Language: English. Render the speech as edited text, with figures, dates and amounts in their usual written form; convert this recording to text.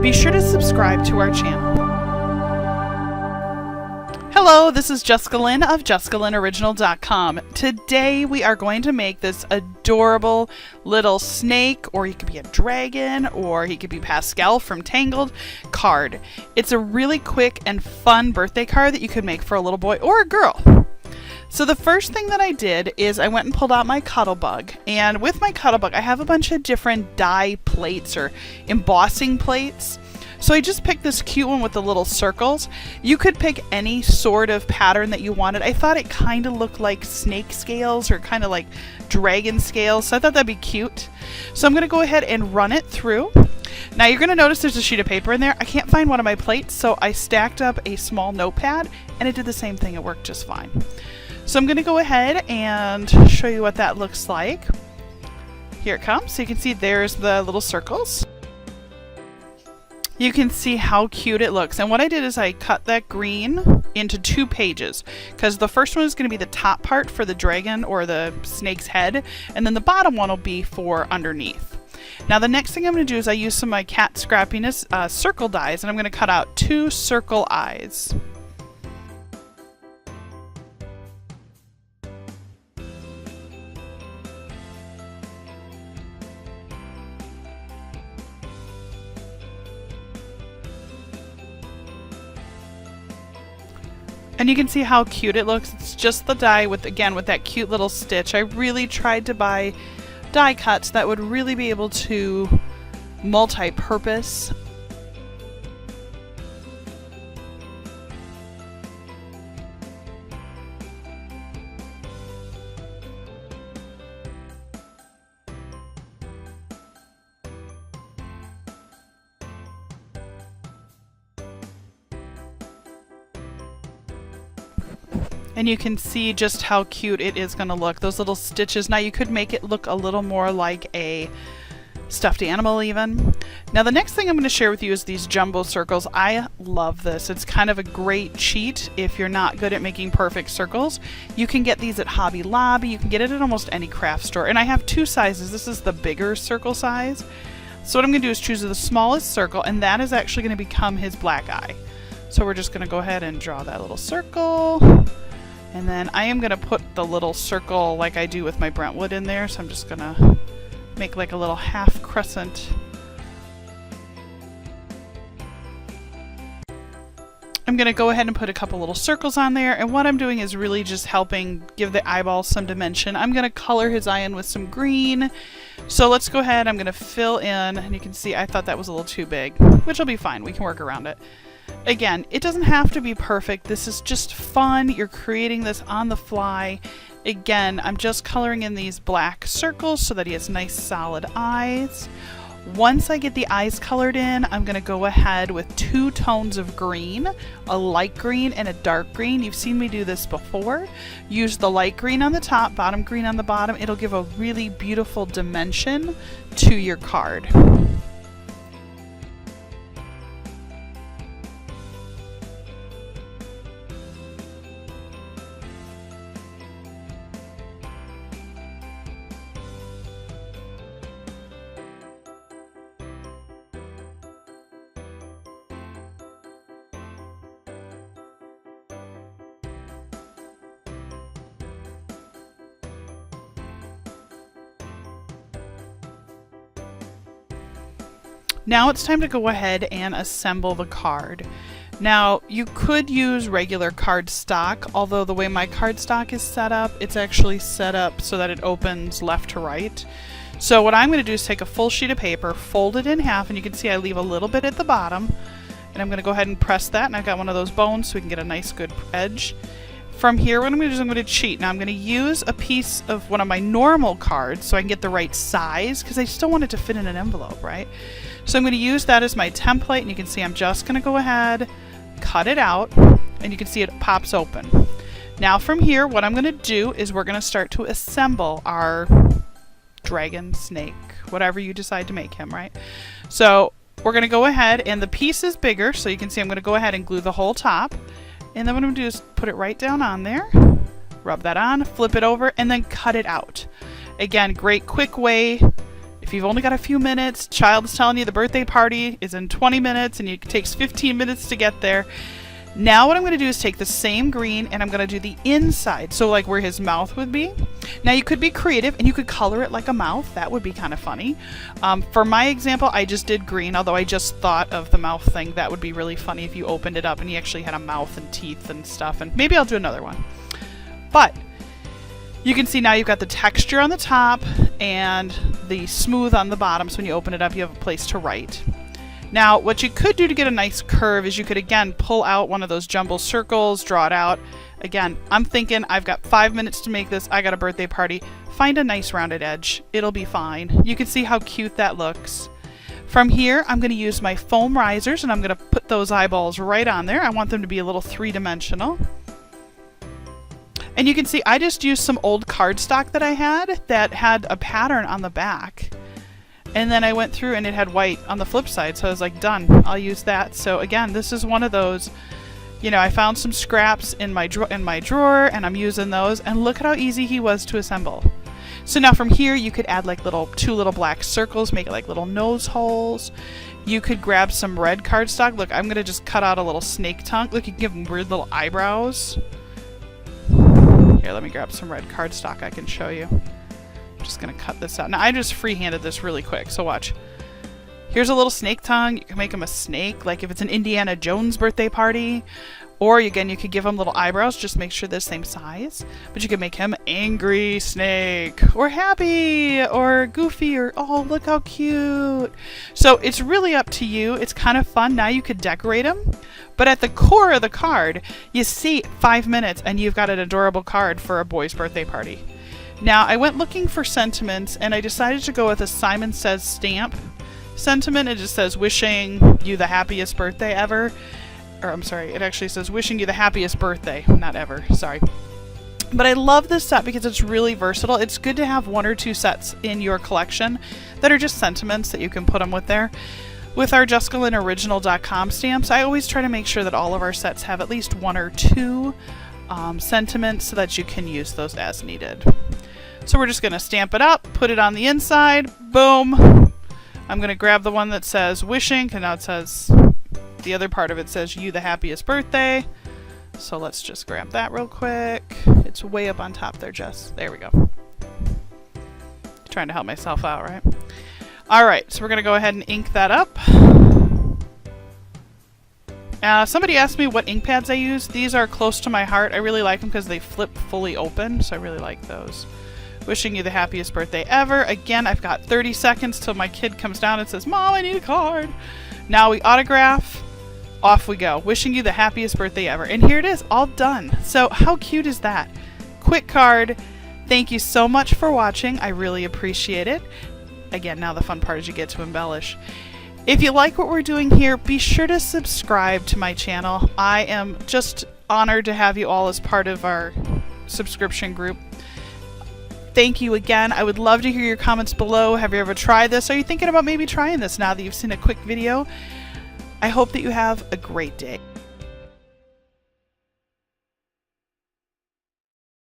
be sure to subscribe to our channel. Hello, this is Jessica Lynn of JessicaLynnOriginal.com. Today we are going to make this adorable little snake, or he could be a dragon, or he could be Pascal from Tangled card. It's a really quick and fun birthday card that you could make for a little boy or a girl. So the first thing that I did is I went and pulled out my Cuttlebug, and with my Cuttlebug I have a bunch of different die plates or embossing plates. So I just picked this cute one with the little circles. You could pick any sort of pattern that you wanted. I thought it kind of looked like snake scales or kind of like dragon scales, so I thought that'd be cute. So I'm going to go ahead and run it through. Now you're going to notice there's a sheet of paper in there. I can't find one of my plates, so I stacked up a small notepad and it did the same thing. It worked just fine. So I'm going to go ahead and show you what that looks like. Here it comes. So you can see there's the little circles. You can see how cute it looks. And what I did is I cut that green into 2 pages, because the first one is going to be the top part for the dragon or the snake's head, and then the bottom one will be for underneath. Now the next thing I'm going to do is I use some of my cat scrappiness circle dies, and I'm going to cut out 2 circle eyes. And you can see how cute it looks. It's just the die with, again, with that cute little stitch. I really tried to buy die cuts that would really be able to multi-purpose. And you can see just how cute it is going to look. Those little stitches. Now you could make it look a little more like a stuffed animal even. Now the next thing I'm going to share with you is these jumbo circles. I love this. It's kind of a great cheat if you're not good at making perfect circles. You can get these at Hobby Lobby. You can get it at almost any craft store. And I have 2 sizes. This is the bigger circle size. So what I'm going to do is choose the smallest circle, and that is actually going to become his black eye. So we're just going to go ahead and draw that little circle. And then I am going to put the little circle like I do with my Brentwood in there. So I'm just going to make like a little half crescent. I'm going to go ahead and put a couple little circles on there. And what I'm doing is really just helping give the eyeball some dimension. I'm going to color his eye in with some green. So let's go ahead. I'm going to fill in. And you can see I thought that was a little too big, which will be fine. We can work around it. Again, it doesn't have to be perfect. This is just fun. You're creating this on the fly. Again, I'm just coloring in these black circles so that he has nice solid eyes. Once I get the eyes colored in, I'm going to go ahead with 2 tones of green, a light green and a dark green. You've seen me do this before. Use the light green on the top, bottom green on the bottom. It'll give a really beautiful dimension to your card. Now it's time to go ahead and assemble the card. Now you could use regular card stock, although the way my card stock is set up, it's actually set up so that it opens left to right. So what I'm going to do is take a full sheet of paper, fold it in half, and you can see I leave a little bit at the bottom. And I'm going to go ahead and press that, and I've got one of those bones so we can get a nice good edge. From here, what I'm going to do is I'm going to cheat. Now I'm going to use a piece of one of my normal cards so I can get the right size, because I still want it to fit in an envelope, right? So I'm going to use that as my template, and you can see I'm just going to go ahead, cut it out, and you can see it pops open. Now from here, what I'm going to do is we're going to start to assemble our dragon, snake, whatever you decide to make him, right? So we're going to go ahead, and the piece is bigger, so you can see I'm going to go ahead and glue the whole top. And then what I'm going to do is put it right down on there, rub that on, flip it over, and then cut it out. Again, great quick way If you've only got a few minutes, child is telling you the birthday party is in 20 minutes and it takes 15 minutes to get there. Now what I'm going to do is take the same green and I'm going to do the inside, so like where his mouth would be. Now you could be creative and you could color it like a mouth. That would be kind of funny. For my example, I just did green, although I just thought of the mouth thing. That would be really funny if you opened it up and he actually had a mouth and teeth and stuff, and maybe I'll do another one. But you can see now you've got the texture on the top and the smooth on the bottom, so when you open it up you have a place to write. Now, what you could do to get a nice curve is you could, again, pull out one of those jumbo circles, draw it out. Again, I'm thinking I've got 5 minutes to make this. I got a birthday party. Find a nice rounded edge. It'll be fine. You can see how cute that looks. From here, I'm going to use my foam risers, and I'm going to put those eyeballs right on there. I want them to be a little three-dimensional. And you can see I just used some old cardstock that I had that had a pattern on the back. And then I went through and it had white on the flip side, so I was like, done, I'll use that. So again, this is one of those, you know, I found some scraps in my drawer and I'm using those, and look at how easy he was to assemble. So now from here you could add like two little black circles, make it like little nose holes. You could grab some red cardstock. Look, I'm gonna just cut out a little snake tongue. Look, you can give him weird little eyebrows. Here, let me grab some red cardstock I can show you. Just gonna cut this out. Now I just freehanded this really quick, so watch. Here's a little snake tongue. You can make him a snake, like if it's an Indiana Jones birthday party. Or again, you could give him little eyebrows, just make sure they're the same size. But you could make him angry snake, or happy, or goofy, or oh, look how cute. So it's really up to you. It's kind of fun. Now you could decorate him. But at the core of the card, you see 5 minutes and you've got an adorable card for a boy's birthday party. Now, I went looking for sentiments, and I decided to go with a Simon Says stamp sentiment. It just says, wishing you the happiest birthday ever. Or, I'm sorry, it actually says, wishing you the happiest birthday. Not ever, sorry. But I love this set because it's really versatile. It's good to have 1 or 2 sets in your collection that are just sentiments that you can put them with there. With our JessicaLynnOriginal.com stamps, I always try to make sure that all of our sets have at least 1 or 2 sentiments so that you can use those as needed. So we're just going to stamp it up, put it on the inside, boom. I'm going to grab the one that says wishing, and now it says, the other part of it says you the happiest birthday. So let's just grab that real quick. It's way up on top there, Jess. There we go. Trying to help myself out, right? Alright, so we're going to go ahead and ink that up. Somebody asked me what ink pads I use. These are close to my heart. I really like them because they flip fully open, so I really like those. Wishing you the happiest birthday ever. Again, I've got 30 seconds till my kid comes down and says, Mom, I need a card. Now we autograph. Off we go. Wishing you the happiest birthday ever. And here it is, all done. So how cute is that? Quick card. Thank you so much for watching. I really appreciate it. Again, now the fun part is you get to embellish. If you like what we're doing here, be sure to subscribe to my channel. I am just honored to have you all as part of our subscription group. Thank you again. I would love to hear your comments below. Have you ever tried this? Are you thinking about maybe trying this now that you've seen a quick video? I hope that you have a great day.